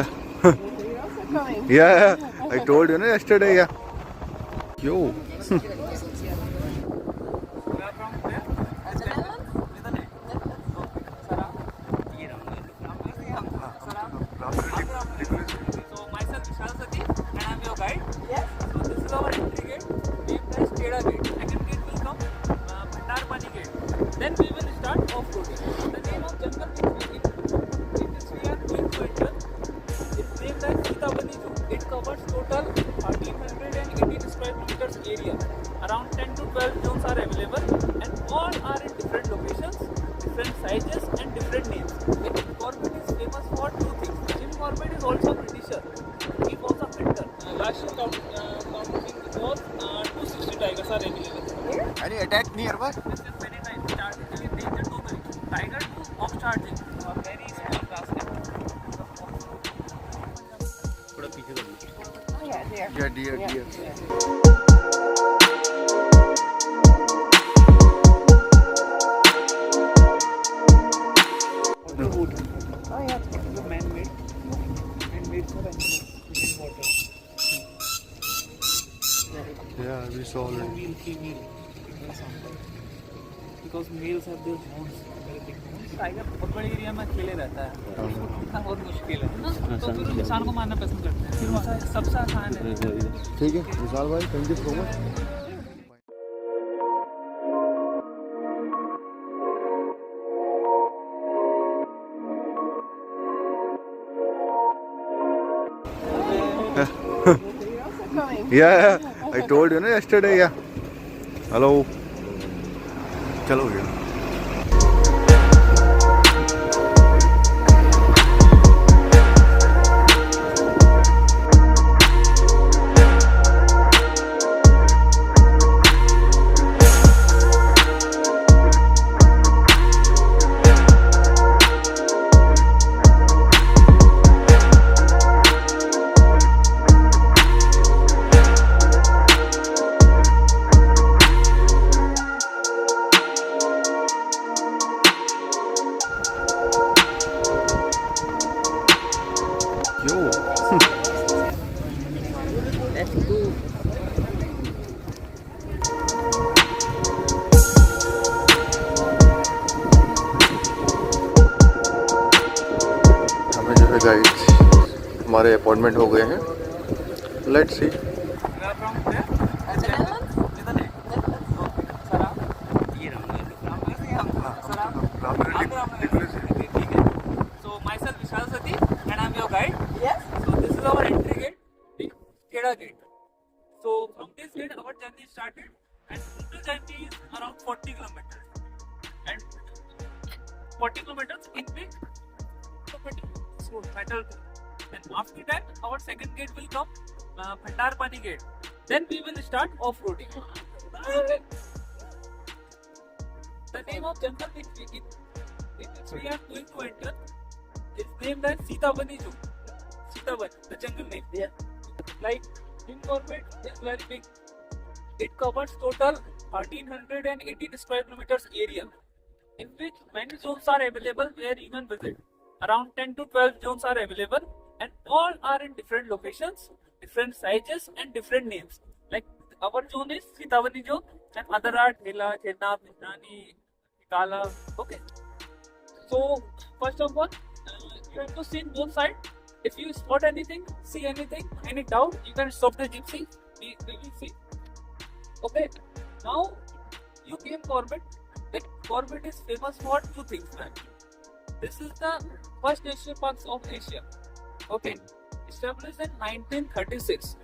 You're also coming. Yeah, I told you, no, yesterday. Yeah. Yo. So myself Vishal Sati and I'm your guide. Yes. So this is our entry gate, named as Teda Gate. Second gate will come Bhandarpani Gate. Then we will start off-roading. The name of jungle in which we are going to enter is named as Sitapati Zoo. It covers total 1318 square kilometers area. Around 10 to 12 zones are available and all are in different locations, different sizes and different names. Corbett is famous for two things. Jim Corbett is also a Britisher. He was a hunter. Last year counting was 260 tigers are available. Any attack nearby? This is many times charging in danger to many. Tiger to off charging or very small basket. Oh yeah, there. Yeah, dear, Yeah. dear. Oh yeah. The man-made for animals in water. Yeah, we saw already. Male, female, because males have their horns, very big horns. Tiger बहुत बड़े area में अकेले रहता है, उसको ढूंढना बहुत मुश्किल है ना, तो फिर इंसान को मारना पसंद करते हैं, फिर वहाँ सबसे आसान है। ठीक है विशाल भाई, thank you so much. You're also coming. Yeah, I told you, no, yesterday. Yeah. Hello. चलो भैया. Yo. हमें जो है गाइड हमारे अपॉइंटमेंट हो गए हैं. Let's see. So myself Vishal Sati and I'm your guide. Yes. So this is our entry gate, the Teda Gate. So from this gate our journey started and total journey is around 40 kilometers. And 40 kilometers in which metal. And after that our second gate will come Bhandarpani Gate. Then we will start off-roading. The name of jungle which we are going to enter is named as Sitapati Zoo. Sitapan, the jungle name. Yeah. Like Jim Corbett is very big. It covers total 1318 square kilometers area, in which many zones are available where you can visit. Around 10 to 12 zones are available and all are in different locations, different sizes and different names. Like our zone is Sitapati Zone and other are Thela, Chenna, Pindrani, Kala. Okay. So first of all, you have to see both sides. If you spot anything, see anything, any doubt, you can stop the gypsy. We will see. Okay. Now you came Corbett. Like Corbett is famous for two things, man. This is the first national parks of Asia. Okay. Established in 1936.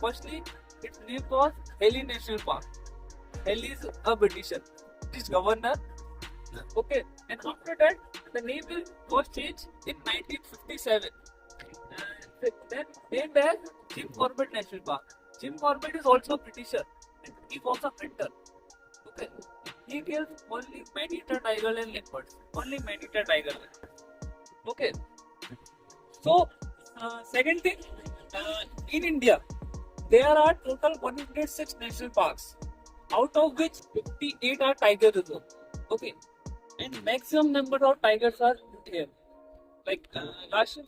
Firstly, its name was Heli National Park. Heli is a Britisher. His governor. Okay. And after that, the name was changed in 1957. Then named as Jim Corbett National Park. Jim Corbett is also a Britisher. And he was a hunter. Okay. He kills only man-eater tiger and leopards. Only man-eater tiger. Okay. So, second thing, in India, there are total 106 national parks, out of which 58 are tiger reserve. Okay. And maximum number of tigers are here. Like last year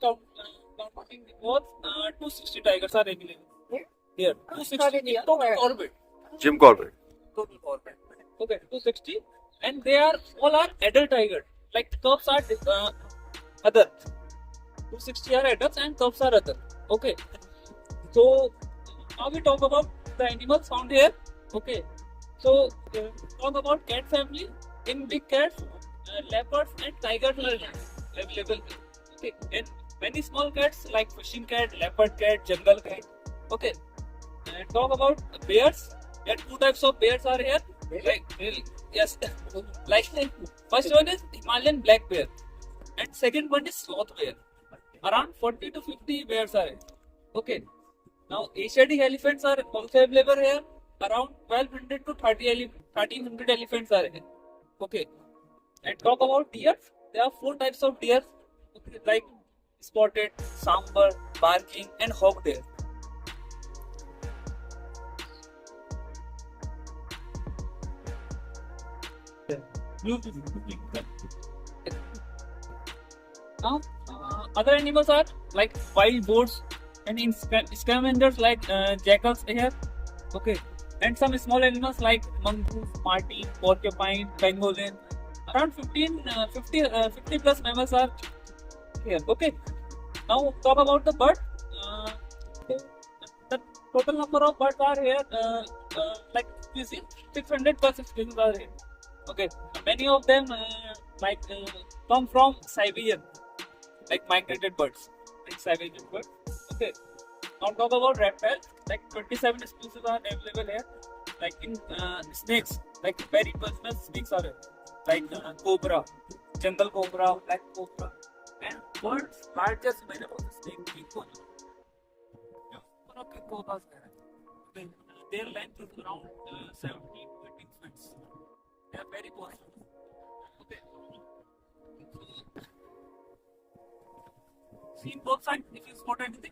counting both, 260 tigers are available. Here? Here, Sorry, 260 the total other. orbit. Jim Corbett. Total orbit. Okay, 260, and they are all are adult tiger. Like cubs are other. 260 are adults and cubs are other. Okay. So now we talk about the animals found here. Okay. So talk about cat family. In big cats, leopards and tigers are available. Okay. And many small cats like fishing cat, leopard cat, jungle cat. Okay. And talk about bears. There are two types of bears are here. Like really, yes. Like first one is Himalayan black bear, and second one is sloth bear. Around 40 to 50 bears are here. Okay. Now Asiatic elephants are also available here. Around 1200 to 1300 elephants are here. Okay. And talk about deers. There are 4 types of deer. Okay, like spotted, sambar, barking, and hog deer. Now, other animals are like wild boars and scavengers like jackals here. Okay, and some small animals like mongoose, marten, porcupine, pangolin. Around 50 plus mammals are here. Okay, now talk about the bird. The total number of birds are here. Like you see, 600 plus species are here. Okay, many of them come from Siberian, like migrated birds, like Siberian birds. Okay, now talk about reptiles. Like 27 species are available here. Like in snakes, like very poisonous snakes are here, like cobra, jungle cobra, black cobra, and birds largest available snake king cobra. One of king cobras there. Their length is around 17 to 18 feet. They are very poisonous. Okay. See in both sides, if you spot anything,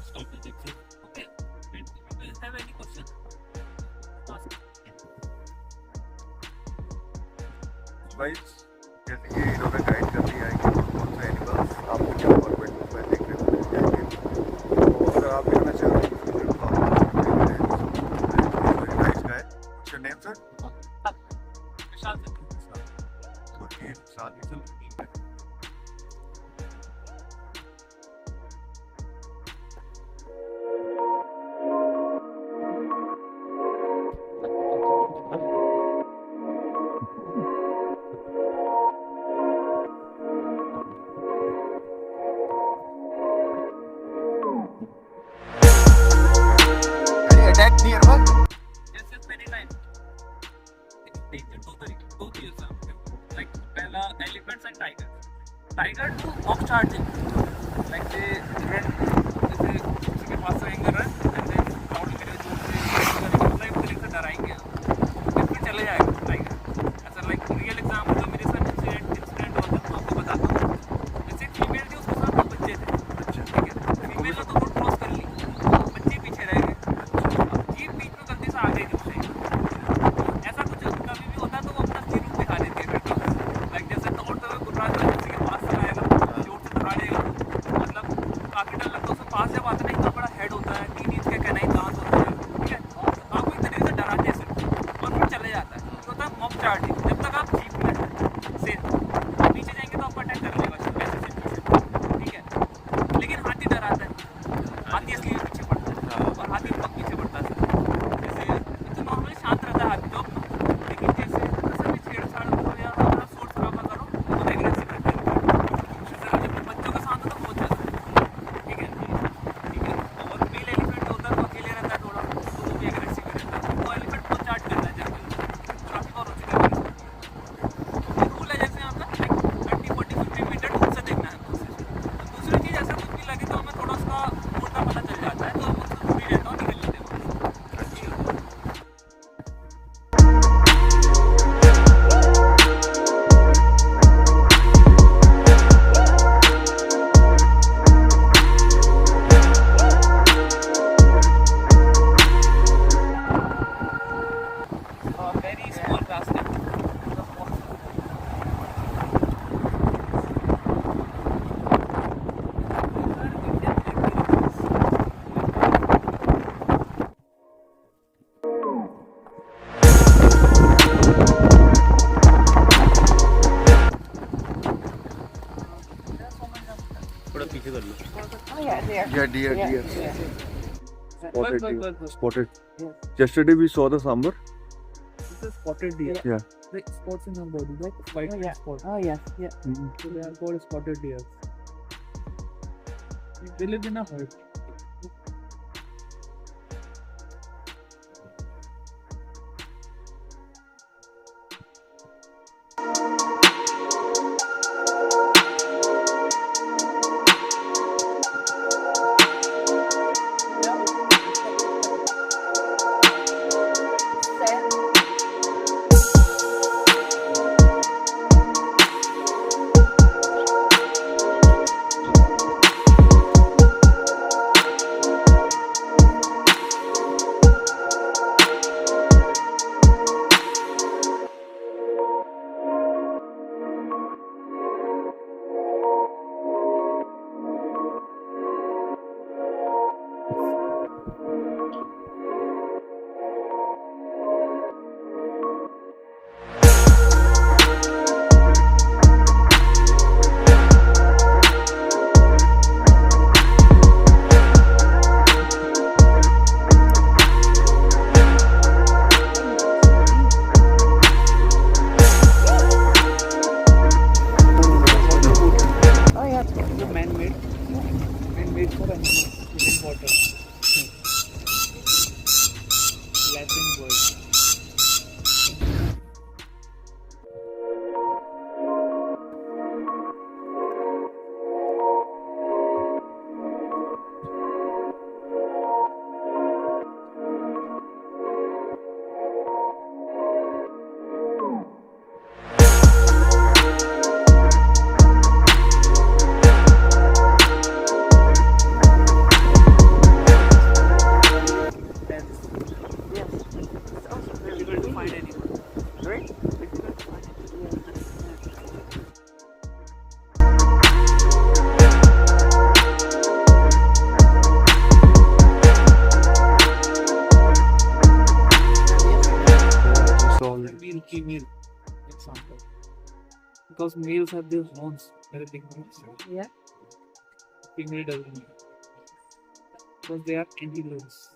stop the picture. Okay. And if you have any question, ask. Guys जैसे कि इन्होंने guide कर दिया है कि कौन से animals आपको क्या फॉर्मेट में देखने को मिल जाएंगे, तो अगर आप देखना चाहते हैं तो very nice guy. What's your name sir? Vishal sir. Okay, Vishal is a attack nearby? Yes, many times. It's danger to both years. Like pehla elephants and tigers. Tiger do mock charging. Like they run, जैसे किसी के पास रहेंगे run and then crowd के लिए जोर से like police से डराएंगे, फिर चले जाएगा tiger. ऐसा like real example जो मेरे साथ incident हुआ था, आपको बताता हूँ. जैसे फीमेल थी उसके साथ 2 बच्चे थे. अच्छा, ठीक है. फीमेल ने तो रोड क्रॉस कर ली, बच्चे पीछे रह गए. जीप बीच में गलती से आ गई थी उससे. ऐसा कुछ कभी भी होता है तो वो अपना स्टीयरिंग दिखा देती है फिर. लाइक जैसे दौड़ते हुए गुर्रा जो किसी के पास से आएगा, जोर से दौड़ा देगा. मतलब काफी डर लगता है उसके पास जब आता है. इतना बड़ा हेड होता है, 3 इंच के कैनाइन दांत होते हैं. ठीक है, आपको एक तरीके से डराते हैं सिर्फ, और फिर चले जाता है. तो होता है मॉक चार्जिंग. जब तक आप जीप में हैं सेफ, नीचे जाएंगे तो आपको अटैक कर लेगा ऐसे सिचुएशन. ठीक है, लेकिन हाथी डराता है. हाथी इसलिए पीछे पड़ता है, और हाथी बहुत पीछे पड़ता है. जैसे तो नॉर्मली शांत रहता है हाथी तो, लेकिन जैसे ऐसा भी छेड़छाड़ करो या अपना सोच खराबा करो तो वो एग्रेसिव रहता है. जैसे जब बच्चों के साथ हो तो बहुत ज़्यादा. ठीक है, ठीक है. और मेल एलिफेंट होता है तो अकेले रहता है थोड़ा, तो वो भी एग्रेसिव रहता है. वो एलिफेंट बहुत चार्ज करता है जब काफ़ी बार हो चुका है. रूल है जैसे आपका 30-40-50 मीटर दूर से देखना है. दूसरी चीज़ ऐसा कुछ भी लगे तो हमें थोड़ा उसका मोटा पता चल जाता है, तो हम उससे दूर ही रहता हूँ, निकल लेते हैं. Very small basket. थोड़ा पीछे कर लो. Oh yeah, there. Yeah, deer, Yeah, deer. yeah. Spotted deer. Bus. Spotted. Yes. Yesterday we saw the sambar. This is spotted deer. Yeah. The spots in our body, like white Oh yeah. spots. Oh yes, yeah. So they are called spotted deer. They live in a herd. Oh yeah. The man-made for animals in water. Lapping bird. Yes. It's also very Difficult to find animal. Great. Difficult to find animal. Male, female example. Because males have their horns, very big horns. Yeah. Female doesn't. Because they are antelopes.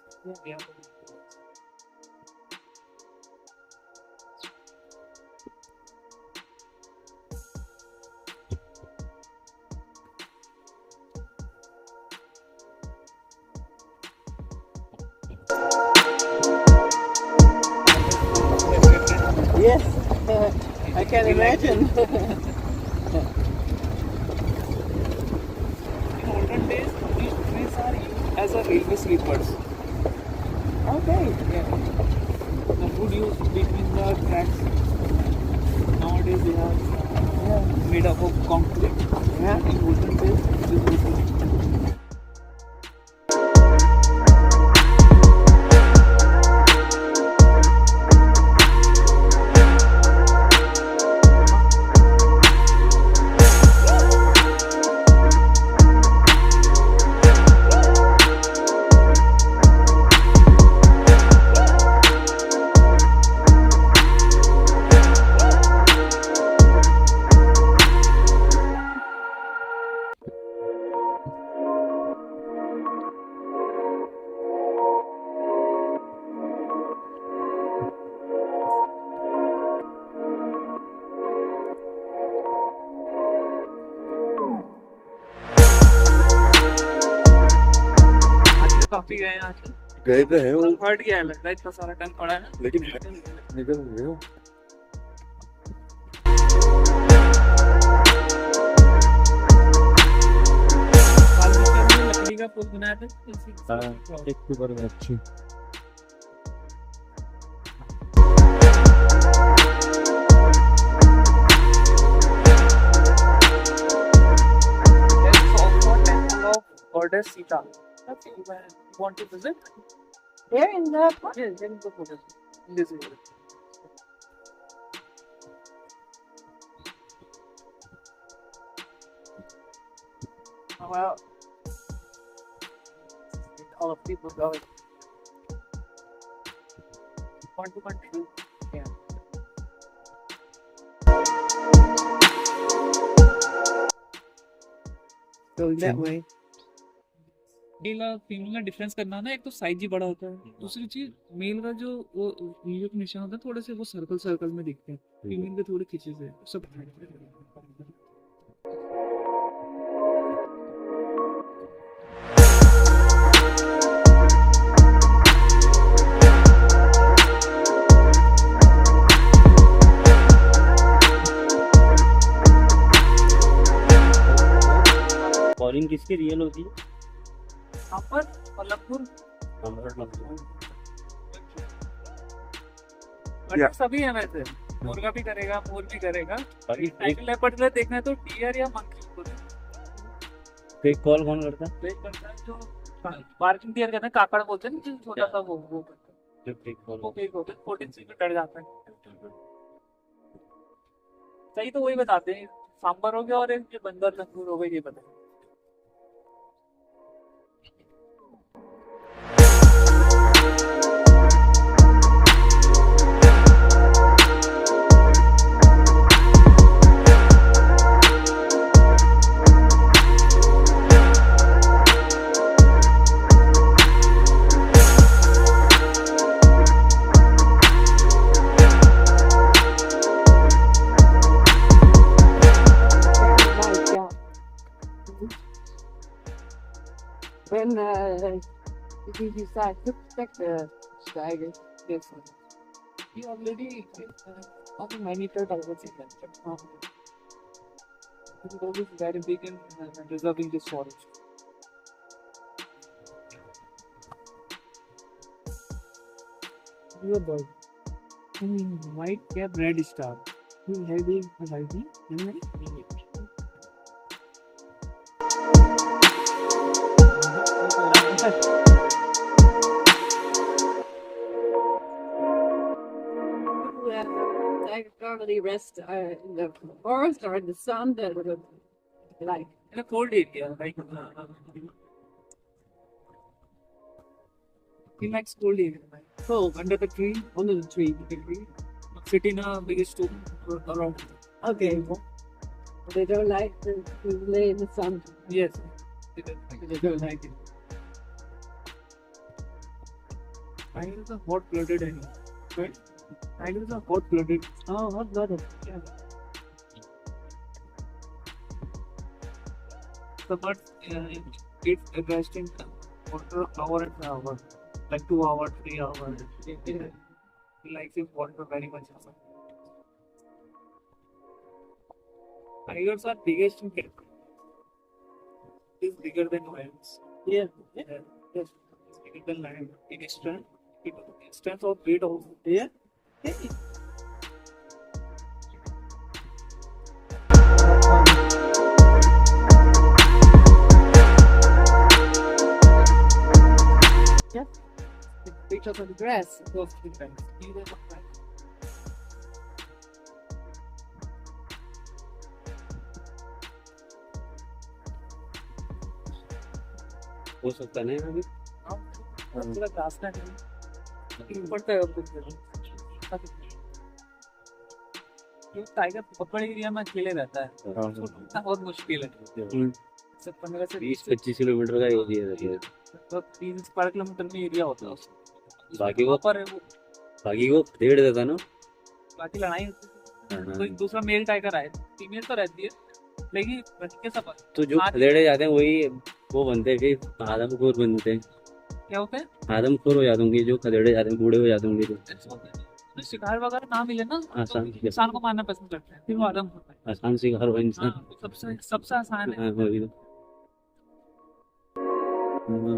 Yeah. Yes. I can imagine. In olden days, these trees are used as a railway sleepers. Okay. Yeah. The wood used between the tracks. Nowadays they are made up of concrete. Yeah. In olden days, this was काफी गए हैं आज गए तो है वो, हट गया है लगता है इतना सारा टन पड़ा है ना लेकिन निकल गए हो. लकड़ी का पुल बनाया था एक पेपर में अच्छी. There is also a temple of goddess Sita. Okay, you want to visit? There in the park? Yes, then go for this. This is it. Well, all the people going. Want to continue? Yeah. Going that way. Male और female का difference करना ना, एक तो size ही बड़ा होता है, दूसरी चीज मेल का जो वो नीले के निशान होता है थोड़े से वो सर्कल सर्कल में दिखते हैं, फीमेल के थोड़े खिंचे से सब। कॉलिंग किसकी रियल होती है? यहाँ पर मलकपुर Yeah. सभी है वैसे, मुर्गा भी करेगा, मोर भी करेगा। बाकी टाइगर लेपर्ड के लिए देखना है तो डियर या मंकी को फेक कॉल कौन करता है? देख करता है, जो पार्किंग डियर कहते हैं, काकड़ बोलते हैं ना, जो छोटा सा वो जो फेक कॉल वो फेक होते हैं, 14 से डर जाता है। सही तो वही बताते हैं, सांबर हो गया और एक जो बंदर लंगूर हो गई, ये बताए। When you decide to protect the tiger, Yes, sir. He already of many turtles in them. This is always very big in preserving this forest. Your bird. White cap, red star. Heavy, heavy, tiger normally rest in the forest or in the sun. That would like in a cold area, like he likes cold area, like cold under the tree, under the tree. sit in a big stone around. Okay. They don't like to lay in the sun. Yes. They don't like it. Tigers are hot-blooded animals, right? Tigers are hot-blooded. Oh, hot blooded. Yeah. The bird eats rest in water hour and hour, like 2 hours, 3 hours. He likes his water very much. Tigers are biggest in cat. It is bigger than lions. Yeah. Yes, it's bigger than lion. In strength, in strength of weight also. Yeah. Yeah. Pictures of the grass. Those three times. Either of them. हो सकता नहीं अभी। पूरा grass land है। पड़ता है ये tiger बहुत बड़े एरिया में अकेले रहता है, उसको ढूंढना बहुत मुश्किल है। सिर्फ 15 से 20-25 किलोमीटर का एरिया है, तो 3 स्क्वायर किलोमीटर में एरिया होता है उसका। बाकी वो वहाँ पर वो बाकी वो डेढ़ देता ना। बाकी लड़ाई होती है, कोई दूसरा मेल टाइगर आए, फीमेल तो रहती है लेकिन बच्चे सब तो जो खदेड़े जाते हैं वही वो बनते हैं कि आदमखोर बनते हैं। क्या होते हैं, आदमखोर हो जाते होंगे जो खदेड़े जाते हैं, बूढ़े हो जाते होंगे तो शिकार वगैरह ना मिले ना तो आसान इंसान को मारना पसंद करते हैं, फिर वो आदम होता है। आसान शिकार हो इंसान। हाँ, वो सबसे आसान है। हाँ, वही तो।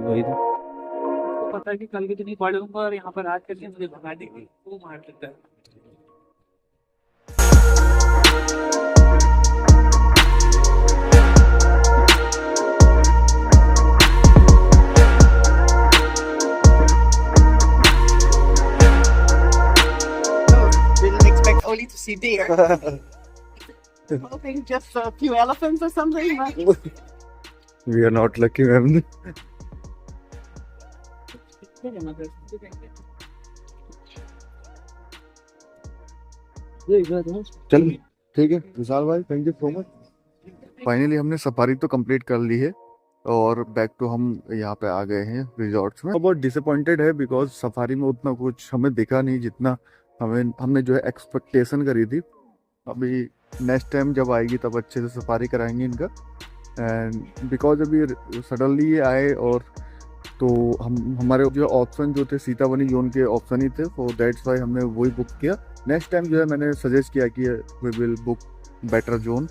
वही तो। उसको पता है कि कल के दिन ही पढ़ूंगा और यहाँ पर आज करके मुझे भगा देगी, वो मार देता है। Didn't expect only to see deer. Hoping just a few elephants or something. Like. We are not lucky, ma'am. चल ठीक है विशाल भाई, thank you so much. Finally हमने सफारी तो कंप्लीट कर ली है और बैक टू हम यहाँ पे आ गए हैं रिजॉर्ट्स में। बहुत डिसअपॉइंटेड है बिकॉज सफारी में उतना कुछ हमें दिखा नहीं जितना हमने जो है एक्सपेक्टेशन करी थी। अभी नेक्स्ट टाइम जब आएगी तब अच्छे से सफारी कराएंगे इनका। एंड बिकॉज अभी सडनली ये आए और तो हमारे जो ऑप्शन जो थे सीतावनी जोन के ऑप्शन ही थे, तो दैट्स वाई हमने वही बुक किया। नेक्स्ट टाइम जो है मैंने सजेस्ट किया कि we will book better zone,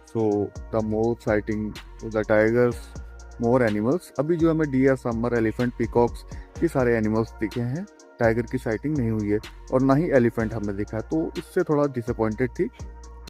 so the more sighting the tigers, more animals. अभी जो हमें डियर, समर, एलिफेंट, पीकॉक्स, ये सारे एनिमल्स दिखे हैं, टाइगर की साइटिंग नहीं हुई है और ना ही एलिफेंट हमें दिखा है, तो इससे थोड़ा डिसअपॉइंटेड थी।